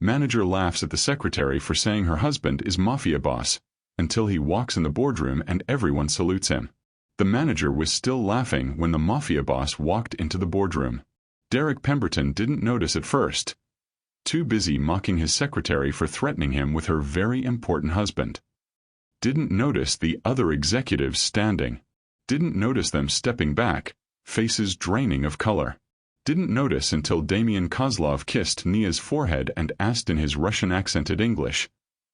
Manager laughs at the secretary for saying her husband is Mafia boss, until he walks in the boardroom and everyone salutes him. The manager was still laughing when the Mafia boss walked into the boardroom. Derek Pemberton didn't notice at first, too busy mocking his secretary for threatening him with her very important husband. Didn't notice the other executives standing. Didn't notice them stepping back, faces draining of color. Didn't notice until Damian Kozlov kissed Nia's forehead and asked in his Russian-accented English,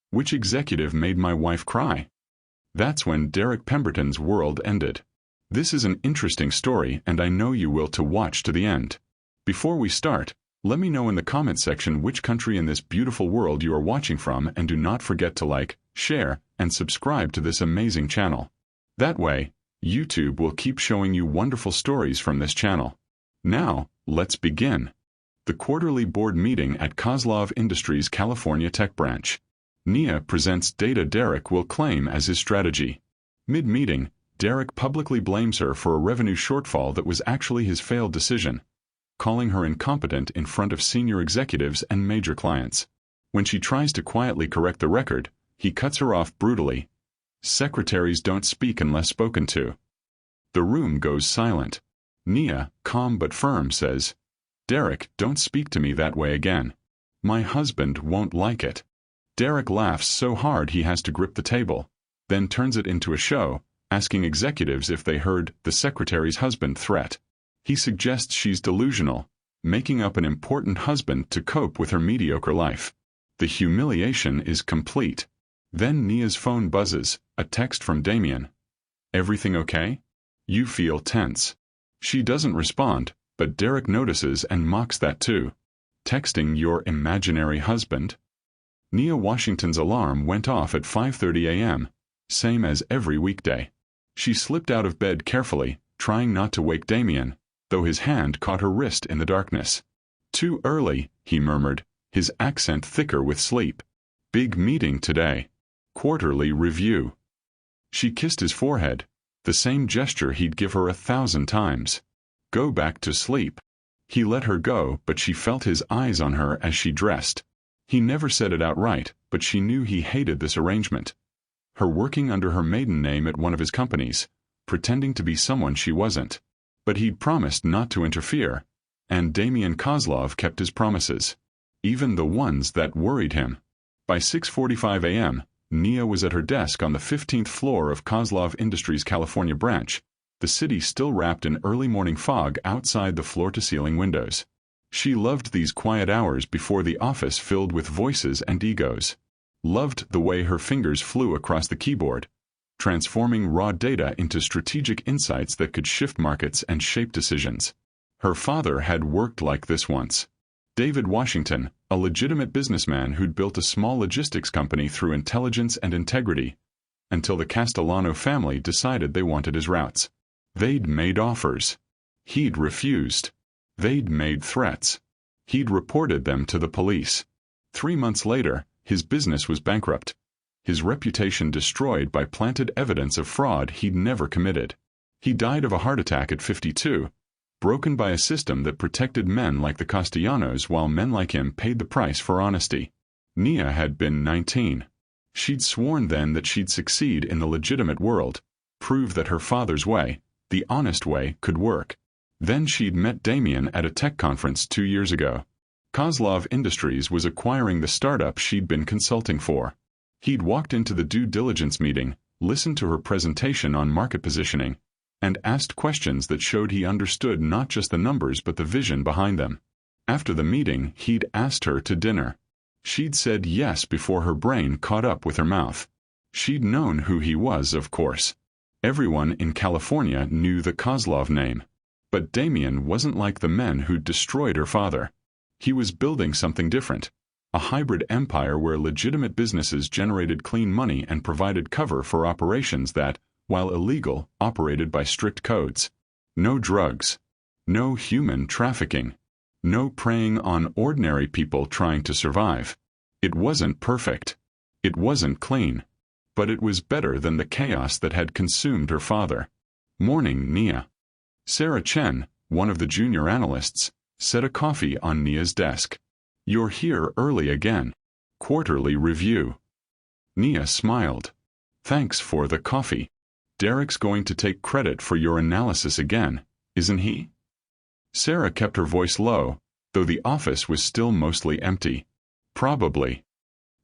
"Which executive made my wife cry?" That's when Derek Pemberton's world ended. This is an interesting story and I know you will to watch to the end. Before we start, let me know in the comment section which country in this beautiful world you are watching from, and do not forget to like, share, and subscribe to this amazing channel. That way, YouTube will keep showing you wonderful stories from this channel. Now, let's begin. The quarterly board meeting at Kozlov Industries' California Tech Branch. Nia presents data Derek will claim as his strategy. Mid-meeting, Derek publicly blames her for a revenue shortfall that was actually his failed decision, calling her incompetent in front of senior executives and major clients. When she tries to quietly correct the record, he cuts her off brutally. Secretaries don't speak unless spoken to. The room goes silent. Nia, calm but firm, says, "Derek, don't speak to me that way again. My husband won't like it." Derek laughs so hard he has to grip the table, then turns it into a show, asking executives if they heard the secretary's husband threat. He suggests she's delusional, making up an important husband to cope with her mediocre life. The humiliation is complete. Then Nia's phone buzzes, a text from Damian. "Everything okay?" You feel tense. She doesn't respond, but Derek notices and mocks that too. Texting your imaginary husband? Nia Washington's alarm went off at 5:30 a.m., same as every weekday. She slipped out of bed carefully, trying not to wake Damian, though his hand caught her wrist in the darkness. "Too early," he murmured, his accent thicker with sleep. "Big meeting today. Quarterly review." She kissed his forehead, the same gesture he'd give her 1,000 times. "Go back to sleep." He let her go, but she felt his eyes on her as she dressed. He never said it outright, but she knew he hated this arrangement. Her working under her maiden name at one of his companies, pretending to be someone she wasn't. But he'd promised not to interfere, and Damian Kozlov kept his promises, even the ones that worried him. By 6:45 a.m., Nia was at her desk on the 15th floor of Kozlov Industries' California branch, the city still wrapped in early morning fog outside the floor-to-ceiling windows. She loved these quiet hours before the office filled with voices and egos. Loved the way her fingers flew across the keyboard, transforming raw data into strategic insights that could shift markets and shape decisions. Her father had worked like this once. David Washington, a legitimate businessman who'd built a small logistics company through intelligence and integrity, until the Castellano family decided they wanted his routes. They'd made offers. He'd refused. They'd made threats. He'd reported them to the police. 3 months later, his business was bankrupt. His reputation destroyed by planted evidence of fraud he'd never committed. He died of a heart attack at 52, broken by a system that protected men like the Castellanos while men like him paid the price for honesty. Nia had been 19. She'd sworn then that she'd succeed in the legitimate world, prove that her father's way, the honest way, could work. Then she'd met Damian at a tech conference 2 years ago. Kozlov Industries was acquiring the startup she'd been consulting for. He'd walked into the due diligence meeting, listened to her presentation on market positioning, and asked questions that showed he understood not just the numbers but the vision behind them. After the meeting, he'd asked her to dinner. She'd said yes before her brain caught up with her mouth. She'd known who he was, of course. Everyone in California knew the Kozlov name. But Damian wasn't like the men who'd destroyed her father. He was building something different, a hybrid empire where legitimate businesses generated clean money and provided cover for operations that, while illegal, operated by strict codes. No drugs. No human trafficking. No preying on ordinary people trying to survive. It wasn't perfect. It wasn't clean. But it was better than the chaos that had consumed her father. Morning, Nia. Sarah Chen, one of the junior analysts, set a coffee on Nia's desk. You're here early again. Quarterly review. Nia smiled. Thanks for the coffee. Derek's going to take credit for your analysis again, isn't he? Sarah kept her voice low, though the office was still mostly empty. Probably.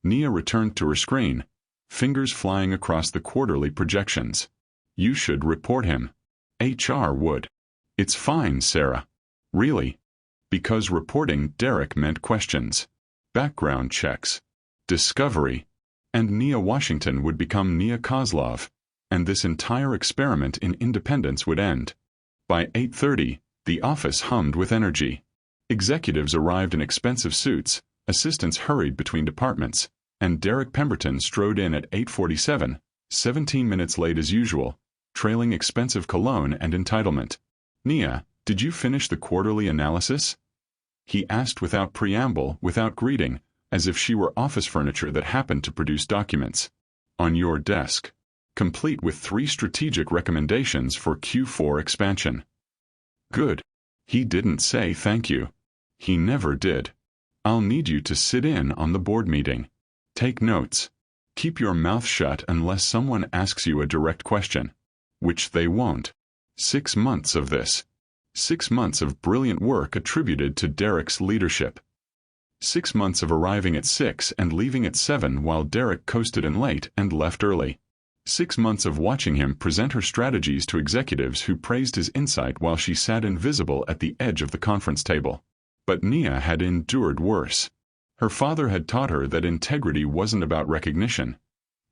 Nia returned to her screen, fingers flying across the quarterly projections. You should report him. HR would. It's fine, Sarah. Really? Because reporting Derek meant questions, background checks, discovery, and Nia Washington would become Nia Kozlov, and this entire experiment in independence would end. By 8:30, the office hummed with energy. Executives arrived in expensive suits, assistants hurried between departments, and Derek Pemberton strode in at 8:47, 17 minutes late as usual, trailing expensive cologne and entitlement. Nia, did you finish the quarterly analysis? He asked without preamble, without greeting, as if she were office furniture that happened to produce documents. On your desk. Complete with 3 strategic recommendations for Q4 expansion. Good. He didn't say thank you. He never did. I'll need you to sit in on the board meeting. Take notes. Keep your mouth shut unless someone asks you a direct question. Which they won't. 6 months of this. 6 months of brilliant work attributed to Derek's leadership. 6 months of arriving at 6 and leaving at 7 while Derek coasted in late and left early. 6 months of watching him present her strategies to executives who praised his insight while she sat invisible at the edge of the conference table. But Nia had endured worse. Her father had taught her that integrity wasn't about recognition.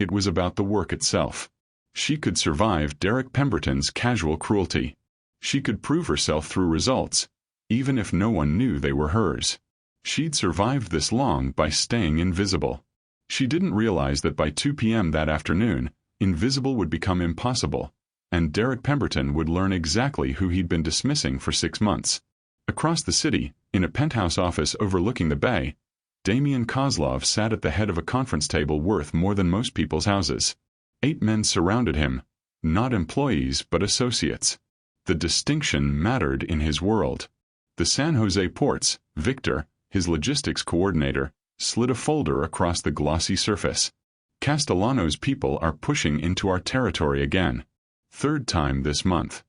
It was about the work itself. She could survive Derek Pemberton's casual cruelty. She could prove herself through results, even if no one knew they were hers. She'd survived this long by staying invisible. She didn't realize that by 2 p.m. that afternoon, invisible would become impossible, and Derek Pemberton would learn exactly who he'd been dismissing for 6 months. Across the city, in a penthouse office overlooking the bay, Damian Kozlov sat at the head of a conference table worth more than most people's houses. 8 men surrounded him, not employees but associates. The distinction mattered in his world. The San Jose ports, Victor, his logistics coordinator, slid a folder across the glossy surface. Castellano's people are pushing into our territory again. 3rd time this month.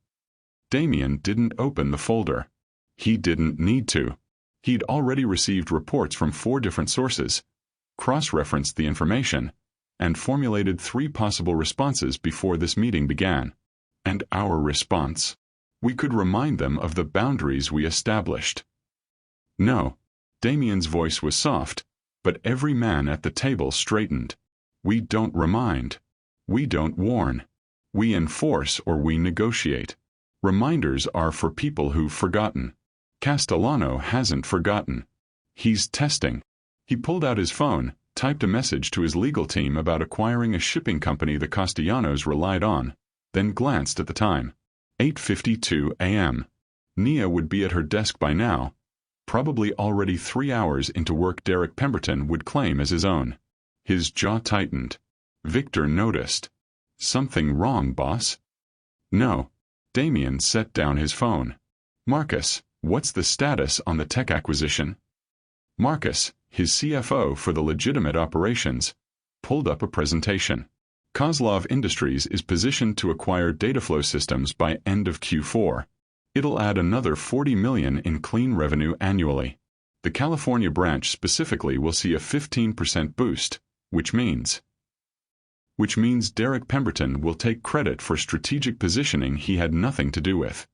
Damian didn't open the folder. He didn't need to. He'd already received reports from 4 different sources, cross-referenced the information, and formulated 3 possible responses before this meeting began. And our response? We could remind them of the boundaries we established. No. Damian's voice was soft, but every man at the table straightened. We don't remind. We don't warn. We enforce or we negotiate. Reminders are for people who've forgotten. Castellano hasn't forgotten. He's testing. He pulled out his phone, typed a message to his legal team about acquiring a shipping company the Castellanos relied on, then glanced at the time. 8:52 a.m. Nia would be at her desk by now, probably already 3 hours into work Derek Pemberton would claim as his own. His jaw tightened. Victor noticed. Something wrong, boss? No. Damian set down his phone. Marcus, what's the status on the tech acquisition? Marcus, his CFO for the legitimate operations, pulled up a presentation. Kozlov Industries is positioned to acquire dataflow systems by end of Q4. It'll add another $40 million in clean revenue annually. The California branch specifically will see a 15% boost, which means Derek Pemberton will take credit for strategic positioning he had nothing to do with.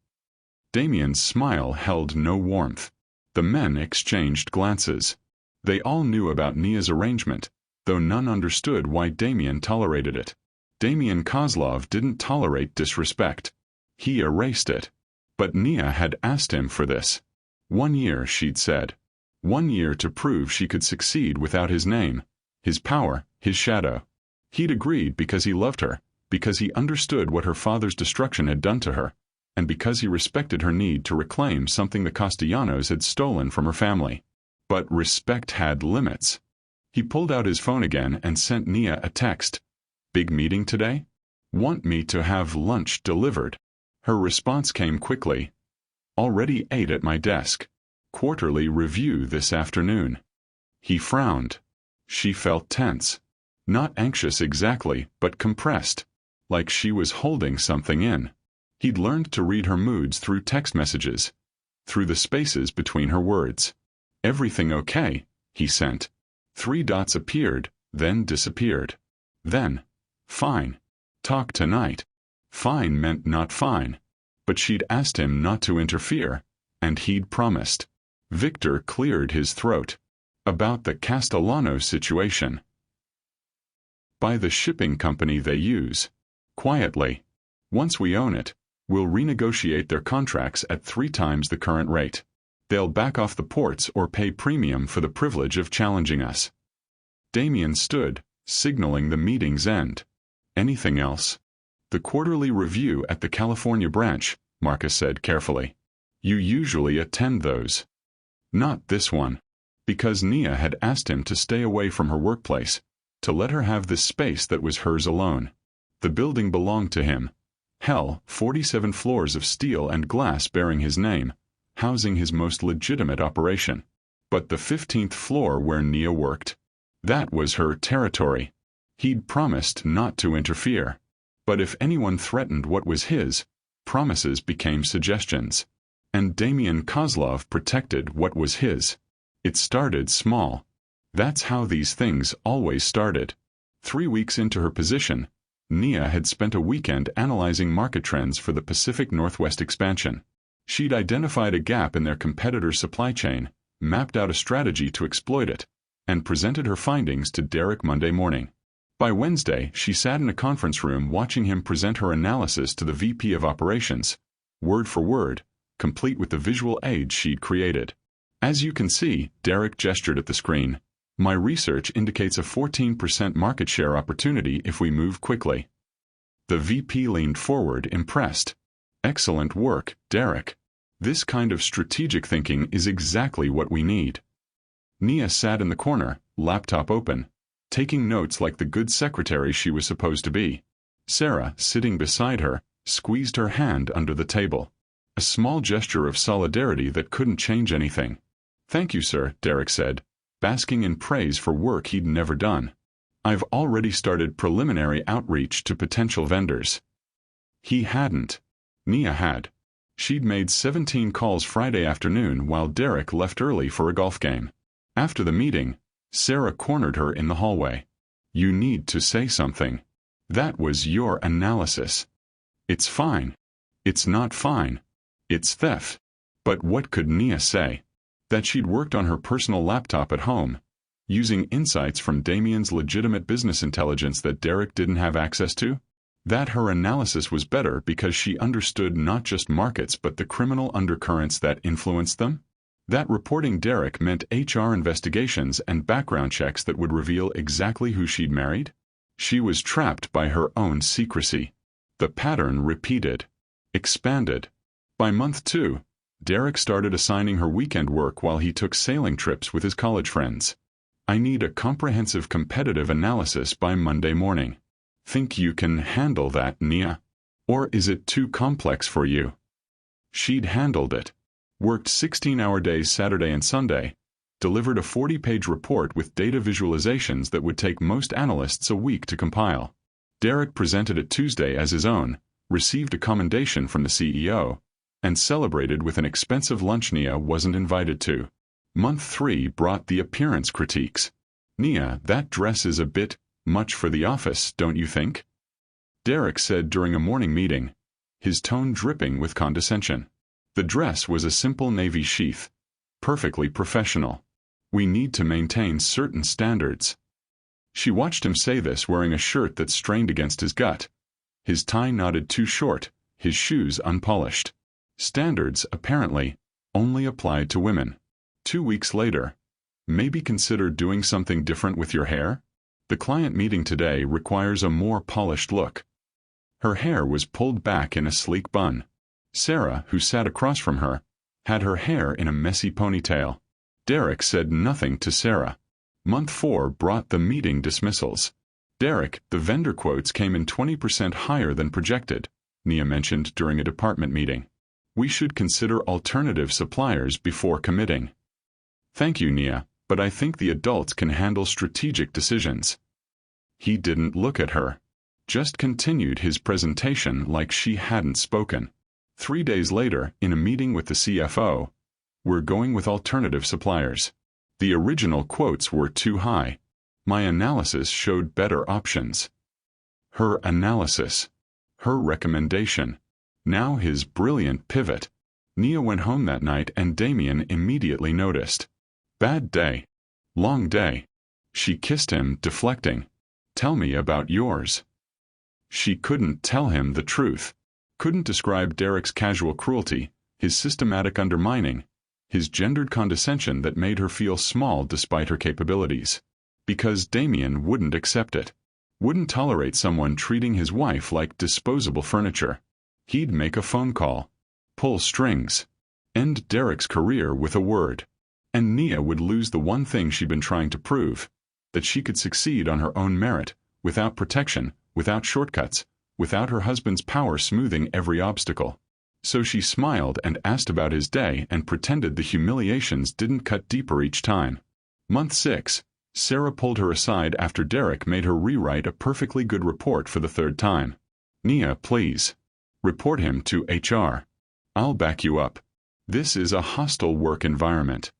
Damian's smile held no warmth. The men exchanged glances. They all knew about Nia's arrangement, though none understood why Damian tolerated it. Damian Kozlov didn't tolerate disrespect. He erased it. But Nia had asked him for this. 1 year, she'd said. 1 year to prove she could succeed without his name, his power, his shadow. He'd agreed because he loved her, because he understood what her father's destruction had done to her, and because he respected her need to reclaim something the Castellanos had stolen from her family. But respect had limits. He pulled out his phone again and sent Nia a text. Big meeting today? Want me to have lunch delivered? Her response came quickly. Already ate at my desk. Quarterly review this afternoon. He frowned. She felt tense. Not anxious exactly, but compressed. Like she was holding something in. He'd learned to read her moods through text messages. Through the spaces between her words. "Everything okay?" he sent. 3 dots appeared, then disappeared. Then, "Fine. Talk tonight." Fine meant not fine. But she'd asked him not to interfere, and he'd promised. Victor cleared his throat. About the Castellano situation. "By the shipping company they use. Quietly. Once we own it, we'll renegotiate their contracts at 3 times the current rate. They'll back off the ports or pay premium for the privilege of challenging us." Damien stood, signaling the meeting's end. "Anything else?" "The quarterly review at the California branch," Marcus said carefully. "You usually attend those." Not this one. Because Nia had asked him to stay away from her workplace, to let her have this space that was hers alone. The building belonged to him. Hell, 47 floors of steel and glass bearing his name, housing his most legitimate operation. But the 15th floor where Nia worked, that was her territory. He'd promised not to interfere. But if anyone threatened what was his, promises became suggestions. And Damien Kozlov protected what was his. It started small. That's how these things always started. 3 weeks into her position, Nia had spent a weekend analyzing market trends for the Pacific Northwest expansion. She'd identified a gap in their competitor's supply chain, mapped out a strategy to exploit it, and presented her findings to Derek Monday morning. By Wednesday, she sat in a conference room watching him present her analysis to the VP of Operations, word for word, complete with the visual aids she'd created. "As you can see," Derek gestured at the screen, "my research indicates a 14% market share opportunity if we move quickly." The VP leaned forward, impressed. "Excellent work, Derek. This kind of strategic thinking is exactly what we need." Nia sat in the corner, laptop open, taking notes like the good secretary she was supposed to be. Sarah, sitting beside her, squeezed her hand under the table. A small gesture of solidarity that couldn't change anything. "Thank you, sir," Derek said, basking in praise for work he'd never done. "I've already started preliminary outreach to potential vendors." He hadn't. Nia had. She'd made 17 calls Friday afternoon while Derek left early for a golf game. After the meeting, Sarah cornered her in the hallway. "You need to say something. That was your analysis." "It's fine." "It's not fine. It's theft." But what could Nia say? That she'd worked on her personal laptop at home, using insights from Damien's legitimate business intelligence that Derek didn't have access to? That her analysis was better because she understood not just markets but the criminal undercurrents that influenced them? That reporting Derek meant HR investigations and background checks that would reveal exactly who she'd married? She was trapped by her own secrecy. The pattern repeated. Expanded. By month 2, Derek started assigning her weekend work while he took sailing trips with his college friends. "I need a comprehensive competitive analysis by Monday morning. Think you can handle that, Nia? Or is it too complex for you?" She'd handled it. Worked 16-hour days Saturday and Sunday, delivered a 40-page report with data visualizations that would take most analysts a week to compile. Derek presented it Tuesday as his own, received a commendation from the CEO, and celebrated with an expensive lunch Nia wasn't invited to. Month 3 brought the appearance critiques. "Nia, that dress is a bit much for the office, don't you think?" Derek said during a morning meeting, his tone dripping with condescension. The dress was a simple navy sheath, perfectly professional. "We need to maintain certain standards." She watched him say this wearing a shirt that strained against his gut. His tie knotted too short, his shoes unpolished. Standards, apparently, only applied to women. 2 weeks later. "Maybe consider doing something different with your hair? The client meeting today requires a more polished look." Her hair was pulled back in a sleek bun. Sarah, who sat across from her, had her hair in a messy ponytail. Derek said nothing to Sarah. Month 4 brought the meeting dismissals. "Derek, the vendor quotes came in 20% higher than projected," Nia mentioned during a department meeting. "We should consider alternative suppliers before committing." "Thank you, Nia. but I think the adults can handle strategic decisions." He didn't look at her. Just continued his presentation like she hadn't spoken. 3 days later, in a meeting with the CFO, "We're going with alternative suppliers. The original quotes were too high. My analysis showed better options." Her analysis. Her recommendation. Now his brilliant pivot. Nia went home that night and Damien immediately noticed. "Bad day. Long day." She kissed him, deflecting. "Tell me about yours." She couldn't tell him the truth. Couldn't describe Derek's casual cruelty, his systematic undermining, his gendered condescension that made her feel small despite her capabilities. Because Damien wouldn't accept it. Wouldn't tolerate someone treating his wife like disposable furniture. He'd make a phone call. Pull strings. End Derek's career with a word. And Nia would lose the one thing she'd been trying to prove, that she could succeed on her own merit, without protection, without shortcuts, without her husband's power smoothing every obstacle. So she smiled and asked about his day and pretended the humiliations didn't cut deeper each time. Month 6. Sarah pulled her aside after Derek made her rewrite a perfectly good report for the 3rd time. "Nia, please. Report him to HR. I'll back you up. This is a hostile work environment."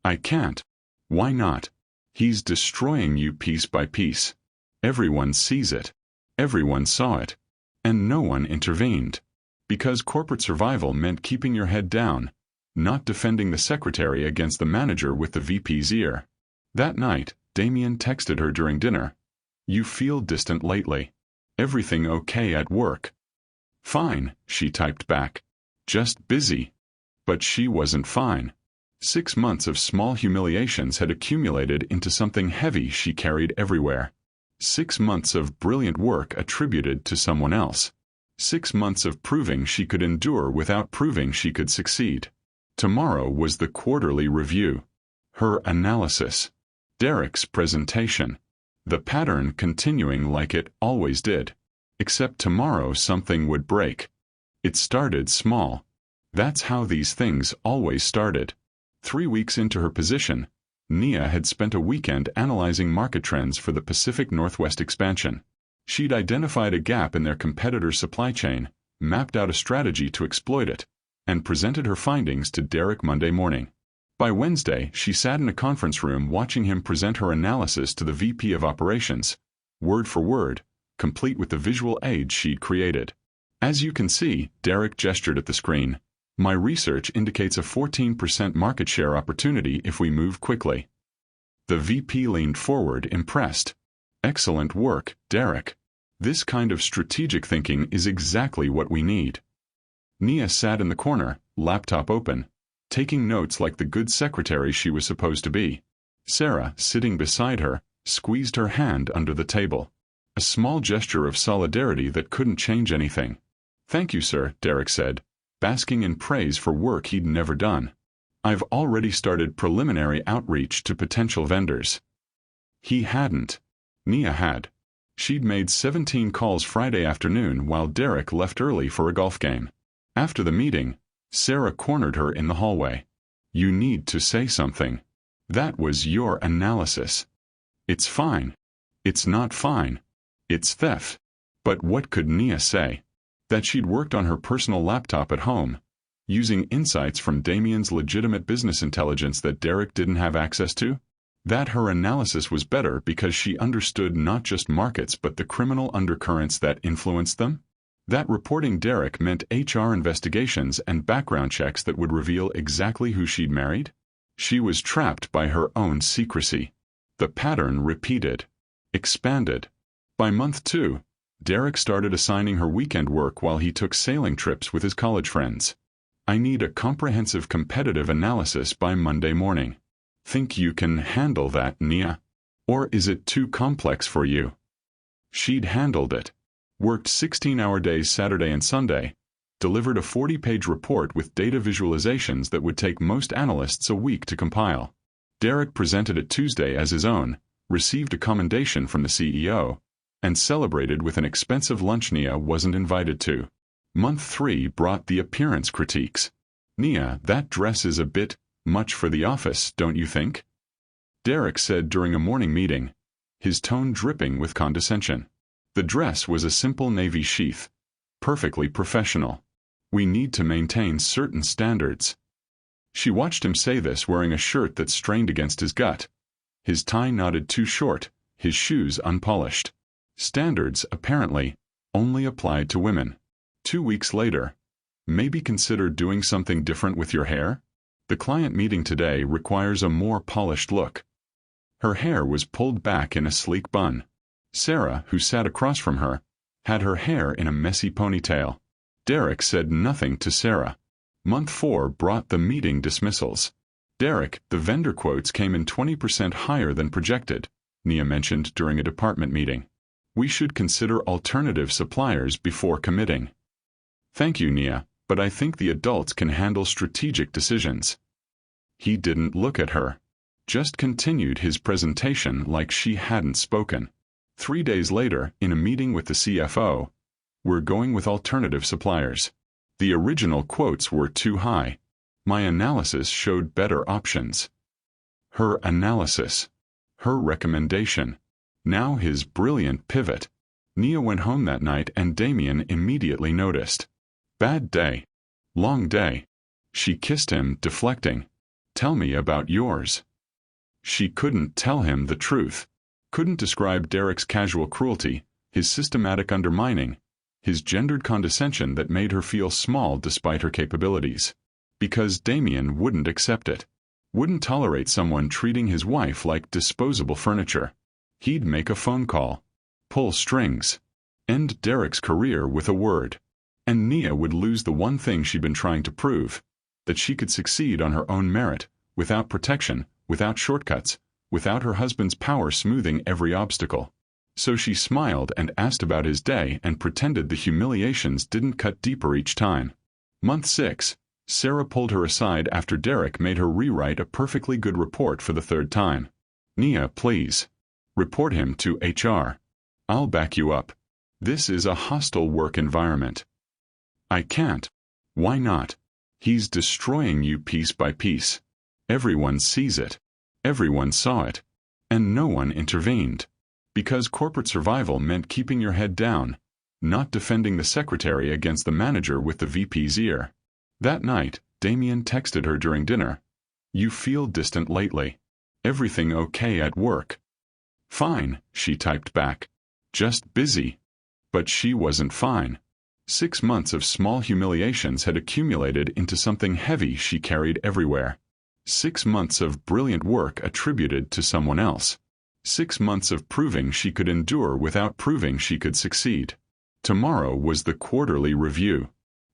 "I can't." "Why not? He's destroying you piece by piece. Everyone sees it. Everyone saw it. And no one intervened. Because corporate survival meant keeping your head down, not defending the secretary against the manager with the VP's ear." That night, Damien texted her during dinner. "You feel distant lately. Everything okay at work?" "Fine," she typed back. "Just busy." But she wasn't fine. 6 months of small humiliations had accumulated into something heavy she carried everywhere. 6 months of brilliant work attributed to someone else. 6 months of proving she could endure without proving she could succeed. Tomorrow was the quarterly review. Her analysis. Derek's presentation. The pattern continuing like it always did. Except tomorrow something would break. It started small. That's how these things always started. 3 weeks into her position, Nia had spent a weekend analyzing market trends for the Pacific Northwest expansion. She'd identified a gap in their competitor's supply chain, mapped out a strategy to exploit it, and presented her findings to Derek Monday morning. By Wednesday, she sat in a conference room watching him present her analysis to the VP of Operations, word for word, complete with the visual aids she'd created. "As you can see," Derek gestured at the screen, "my research indicates a 14% market share opportunity if we move quickly." The VP leaned forward, impressed. "Excellent work, Derek. This kind of strategic thinking is exactly what we need." Nia sat in the corner, laptop open, taking notes like the good secretary she was supposed to be. Sarah, sitting beside her, squeezed her hand under the table. A small gesture of solidarity that couldn't change anything. "Thank you, sir," Derek said, basking in praise for work he'd never done. "I've already started preliminary outreach to potential vendors." He hadn't. Nia had. She'd made 17 calls Friday afternoon while Derek left early for a golf game. After the meeting, Sarah cornered her in the hallway. "You need to say something. That was your analysis." "It's fine." "It's not fine. It's theft." But what could Nia say? That she'd worked on her personal laptop at home, using insights from Damien's legitimate business intelligence that Derek didn't have access to? That her analysis was better because she understood not just markets but the criminal undercurrents that influenced them? That reporting Derek meant HR investigations and background checks that would reveal exactly who she'd married? She was trapped by her own secrecy. The pattern repeated. Expanded. By month 2, Derek started assigning her weekend work while he took sailing trips with his college friends. "I need a comprehensive competitive analysis by Monday morning. Think you can handle that, Nia? Or is it too complex for you?" She'd handled it. Worked 16-hour days Saturday and Sunday, delivered a 40-page report with data visualizations that would take most analysts a week to compile. Derek presented it Tuesday as his own, received a commendation from the CEO, and celebrated with an expensive lunch Nia wasn't invited to. Month 3 brought the appearance critiques. "Nia, that dress is a bit much for the office, don't you think?" Derek said during a morning meeting, his tone dripping with condescension. The dress was a simple navy sheath, perfectly professional. We need to maintain certain standards. She watched him say this wearing a shirt that strained against his gut. His tie knotted too short, his shoes unpolished. Standards, apparently, only applied to women. 2 weeks later, maybe consider doing something different with your hair? The client meeting today requires a more polished look. Her hair was pulled back in a sleek bun. Sarah, who sat across from her, had her hair in a messy ponytail. Derek said nothing to Sarah. Month 4 brought the meeting dismissals. Derek, the vendor quotes came in 20% higher than projected, Nia mentioned during a department meeting. We should consider alternative suppliers before committing. Thank you, Nia, but I think the adults can handle strategic decisions. He didn't look at her. Just continued his presentation like she hadn't spoken. 3 days later, in a meeting with the CFO, we're going with alternative suppliers. The original quotes were too high. My analysis showed better options. Her analysis. Her recommendation. Now his brilliant pivot. Nia went home that night and Damien immediately noticed. Bad day. Long day. She kissed him, deflecting. Tell me about yours. She couldn't tell him the truth. Couldn't describe Derek's casual cruelty, his systematic undermining, his gendered condescension that made her feel small despite her capabilities. Because Damien wouldn't accept it. Wouldn't tolerate someone treating his wife like disposable furniture. He'd make a phone call. Pull strings. End Derek's career with a word. And Nia would lose the one thing she'd been trying to prove, that she could succeed on her own merit, without protection, without shortcuts, without her husband's power smoothing every obstacle. So she smiled and asked about his day and pretended the humiliations didn't cut deeper each time. Month 6, Sarah pulled her aside after Derek made her rewrite a perfectly good report for the 3rd time. Nia, please. Report him to HR. I'll back you up. This is a hostile work environment. I can't. Why not? He's destroying you piece by piece. Everyone sees it. Everyone saw it. And no one intervened. Because corporate survival meant keeping your head down, not defending the secretary against the manager with the VP's ear. That night, Damien texted her during dinner. You feel distant lately. Everything okay at work? Fine, she typed back. Just busy. But she wasn't fine. 6 months of small humiliations had accumulated into something heavy she carried everywhere. 6 months of brilliant work attributed to someone else. 6 months of proving she could endure without proving she could succeed. Tomorrow was the quarterly review.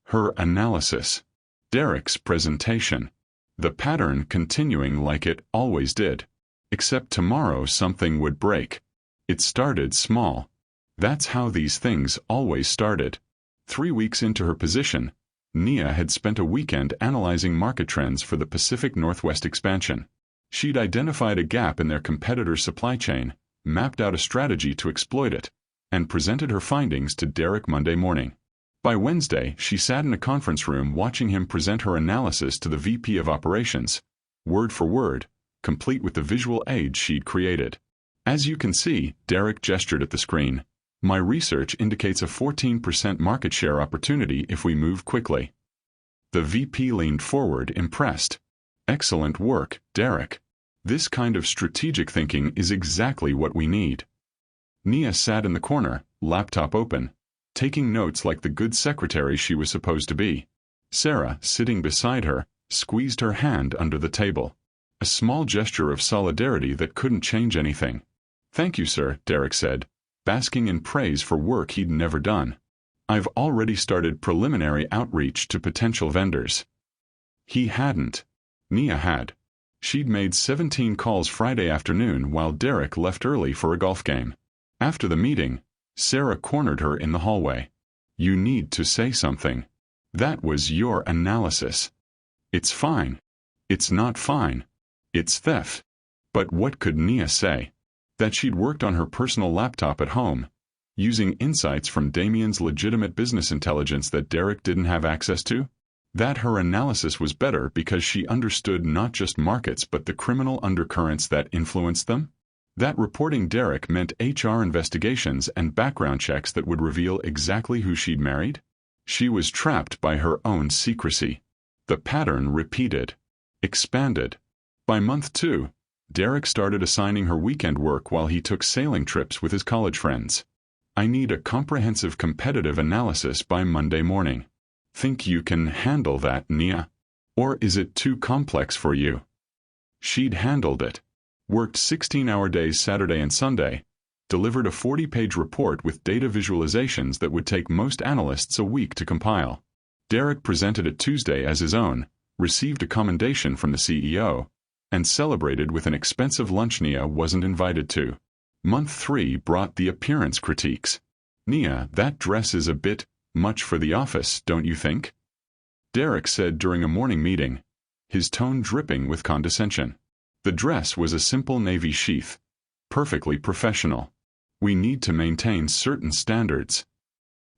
Her analysis. Derek's presentation. The pattern continuing like it always did. Except tomorrow something would break. It started small. That's how these things always started. 3 weeks into her position, Nia had spent a weekend analyzing market trends for the Pacific Northwest expansion. She'd identified a gap in their competitor's supply chain, mapped out a strategy to exploit it, and presented her findings to Derek Monday morning. By Wednesday, she sat in a conference room watching him present her analysis to the VP of Operations, word for word, complete with the visual aids she'd created. As you can see, Derek gestured at the screen. My research indicates a 14% market share opportunity if we move quickly. The VP leaned forward, impressed. Excellent work, Derek. This kind of strategic thinking is exactly what we need. Nia sat in the corner, laptop open, taking notes like the good secretary she was supposed to be. Sarah, sitting beside her, squeezed her hand under the table. A small gesture of solidarity that couldn't change anything. Thank you, sir, Derek said, basking in praise for work he'd never done. I've already started preliminary outreach to potential vendors. He hadn't. Nia had. She'd made 17 calls Friday afternoon while Derek left early for a golf game. After the meeting, Sarah cornered her in the hallway. You need to say something. That was your analysis. It's fine. It's not fine. It's theft. But what could Nia say? That she'd worked on her personal laptop at home, using insights from Damien's legitimate business intelligence that Derek didn't have access to? That her analysis was better because she understood not just markets but the criminal undercurrents that influenced them? That reporting Derek meant HR investigations and background checks that would reveal exactly who she'd married? She was trapped by her own secrecy. The pattern repeated, expanded. By month 2, Derek started assigning her weekend work while he took sailing trips with his college friends. I need a comprehensive competitive analysis by Monday morning. Think you can handle that, Nia? Or is it too complex for you? She'd handled it. Worked 16-hour days Saturday and Sunday, delivered a 40-page report with data visualizations that would take most analysts a week to compile. Derek presented it Tuesday as his own, received a commendation from the CEO, and celebrated with an expensive lunch Nia wasn't invited to. Month 3 brought the appearance critiques. Nia, that dress is a bit much for the office, don't you think? Derek said during a morning meeting, his tone dripping with condescension. The dress was a simple navy sheath, perfectly professional. We need to maintain certain standards.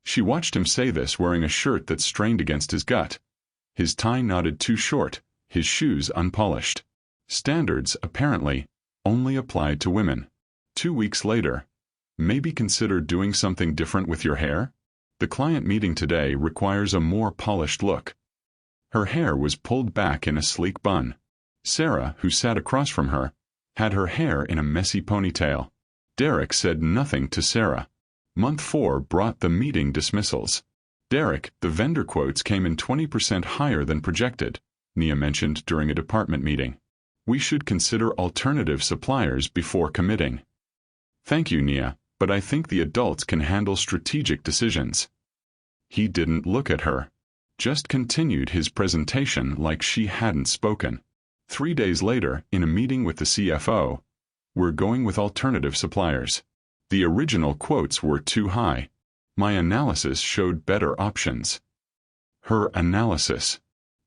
She watched him say this wearing a shirt that strained against his gut. His tie knotted too short, his shoes unpolished. Standards, apparently, only applied to women. 2 weeks later, maybe consider doing something different with your hair? The client meeting today requires a more polished look. Her hair was pulled back in a sleek bun. Sarah, who sat across from her, had her hair in a messy ponytail. Derek said nothing to Sarah. Month 4 brought the meeting dismissals. Derek, the vendor quotes came in 20% higher than projected, Nia mentioned during a department meeting. We should consider alternative suppliers before committing. Thank you, Nia, but I think the adults can handle strategic decisions. He didn't look at her. Just continued his presentation like she hadn't spoken. 3 days later, in a meeting with the CFO, we're going with alternative suppliers. The original quotes were too high. My analysis showed better options. Her analysis.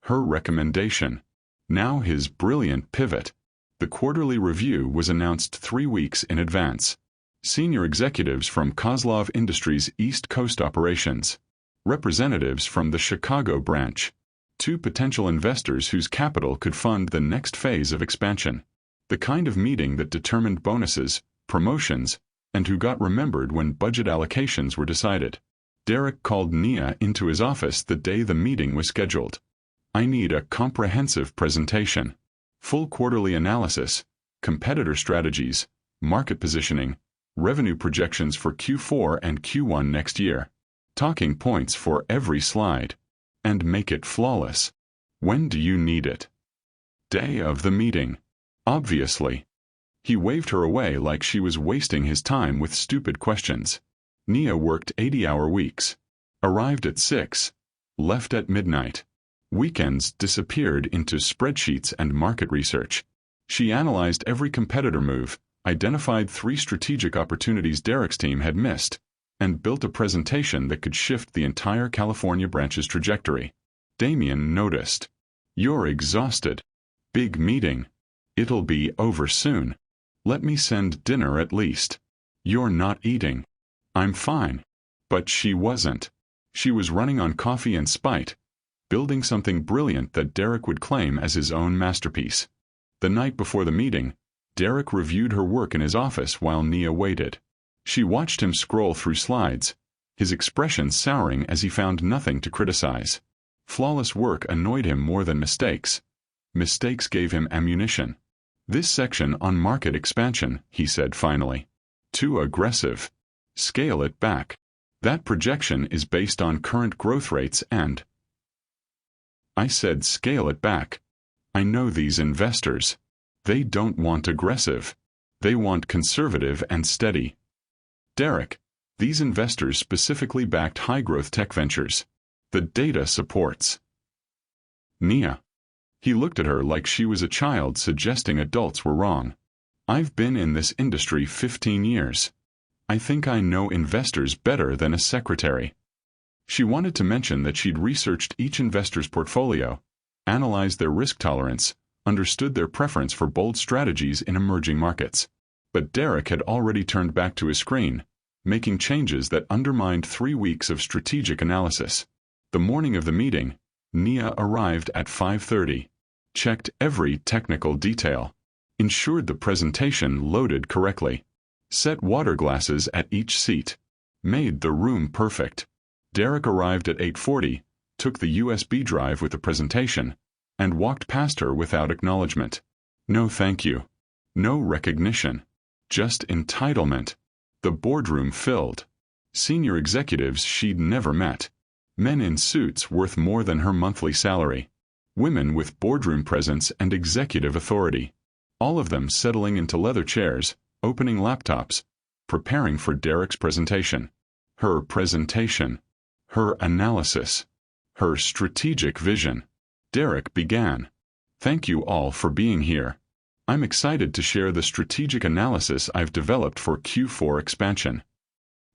Her recommendation. Now his brilliant pivot. The quarterly review was announced 3 weeks in advance. Senior executives from Kozlov Industries East Coast operations. Representatives from the Chicago branch. 2 potential investors whose capital could fund the next phase of expansion. The kind of meeting that determined bonuses, promotions, and who got remembered when budget allocations were decided. Derek called Nia into his office the day the meeting was scheduled. I need a comprehensive presentation. Full quarterly analysis, competitor strategies, market positioning, revenue projections for Q4 and Q1 next year. Talking points for every slide. And make it flawless. When do you need it? Day of the meeting. Obviously. He waved her away like she was wasting his time with stupid questions. Nia worked 80-hour weeks. Arrived at 6. Left at midnight. Weekends disappeared into spreadsheets and market research. She analyzed every competitor move, identified 3 strategic opportunities Derek's team had missed, and built a presentation that could shift the entire California branch's trajectory. Damien noticed. You're exhausted. Big meeting. It'll be over soon. Let me send dinner at least. You're not eating. I'm fine. But she wasn't. She was running on coffee and spite, building something brilliant that Derek would claim as his own masterpiece. The night before the meeting, Derek reviewed her work in his office while Nia waited. She watched him scroll through slides, his expression souring as he found nothing to criticize. Flawless work annoyed him more than mistakes. Mistakes gave him ammunition. This section on market expansion, he said finally. Too aggressive. Scale it back. That projection is based on current growth rates and... I said scale it back. I know these investors. They don't want aggressive. They want conservative and steady. Derek, these investors specifically backed high-growth tech ventures. The data supports. Nia. He looked at her like she was a child suggesting adults were wrong. I've been in this industry 15 years. I think I know investors better than a secretary. She wanted to mention that she'd researched each investor's portfolio, analyzed their risk tolerance, understood their preference for bold strategies in emerging markets. But Derek had already turned back to his screen, making changes that undermined 3 weeks of strategic analysis. The morning of the meeting, Nia arrived at 5:30. Checked every technical detail. Ensured the presentation loaded correctly. Set water glasses at each seat. Made the room perfect. Derek arrived at 8:40, took the USB drive with the presentation, and walked past her without acknowledgement. No thank you. No recognition. Just entitlement. The boardroom filled. Senior executives she'd never met. Men in suits worth more than her monthly salary. Women with boardroom presence and executive authority. All of them settling into leather chairs, opening laptops, preparing for Derek's presentation. Her presentation. Her analysis. Her strategic vision. Derek began. Thank you all for being here. I'm excited to share the strategic analysis I've developed for Q4 expansion.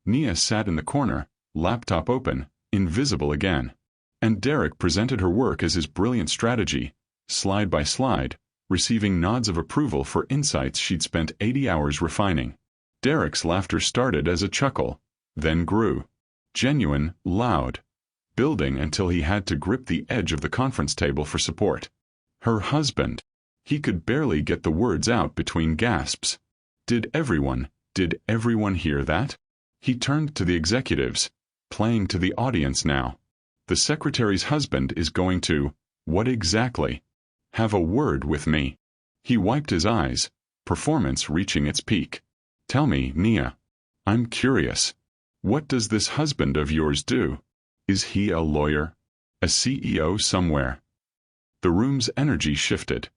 Nia sat in the corner, laptop open, invisible again. And Derek presented her work as his brilliant strategy, slide by slide, receiving nods of approval for insights she'd spent 80 hours refining. Derek's laughter started as a chuckle, then grew. Genuine, loud. Building until he had to grip the edge of the conference table for support. Her husband. He could barely get the words out between gasps. Did everyone hear that? He turned to the executives, playing to the audience now. The secretary's husband is going to, what exactly? Have a word with me. He wiped his eyes, performance reaching its peak. Tell me, Nia. I'm curious. What does this husband of yours do? Is he a lawyer? A CEO somewhere? The room's energy shifted.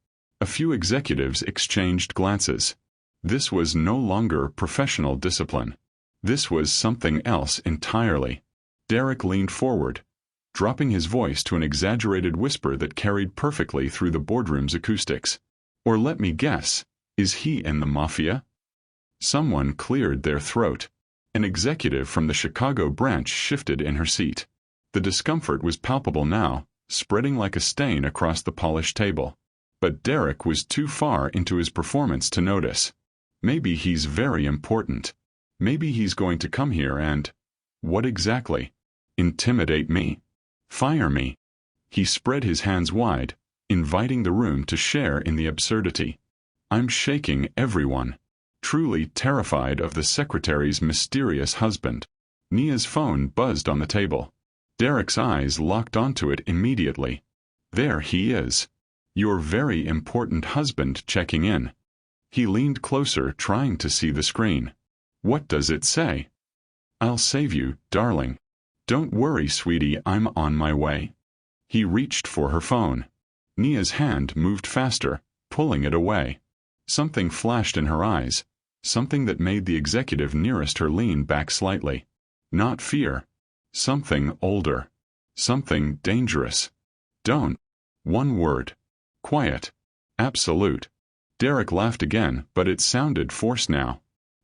A few executives exchanged glances. This was no longer professional discipline. This was something else entirely. Derek leaned forward, dropping his voice to an exaggerated whisper that carried perfectly through the boardroom's acoustics. Or let me guess, is he in the Mafia? Someone cleared their throat. An executive from the Chicago branch shifted in her seat. The discomfort was palpable now, spreading like a stain across the polished table. But Derek was too far into his performance to notice. Maybe he's very important. Maybe he's going to come here and... What exactly? Intimidate me? Fire me? He spread his hands wide, inviting the room to share in the absurdity. I'm shaking everyone. Truly terrified of the secretary's mysterious husband. Nia's phone buzzed on the table. Derek's eyes locked onto it immediately. There he is. Your very important husband checking in. He leaned closer, trying to see the screen. What does it say? I'll save you, darling. Don't worry, sweetie, I'm on my way. He reached for her phone. Nia's hand moved faster, pulling it away. Something flashed in her eyes, something that made the executive nearest her lean back slightly. Not fear. Something older. Something dangerous. Don't. One word. Quiet. Absolute. Derek laughed again, but it sounded forced now.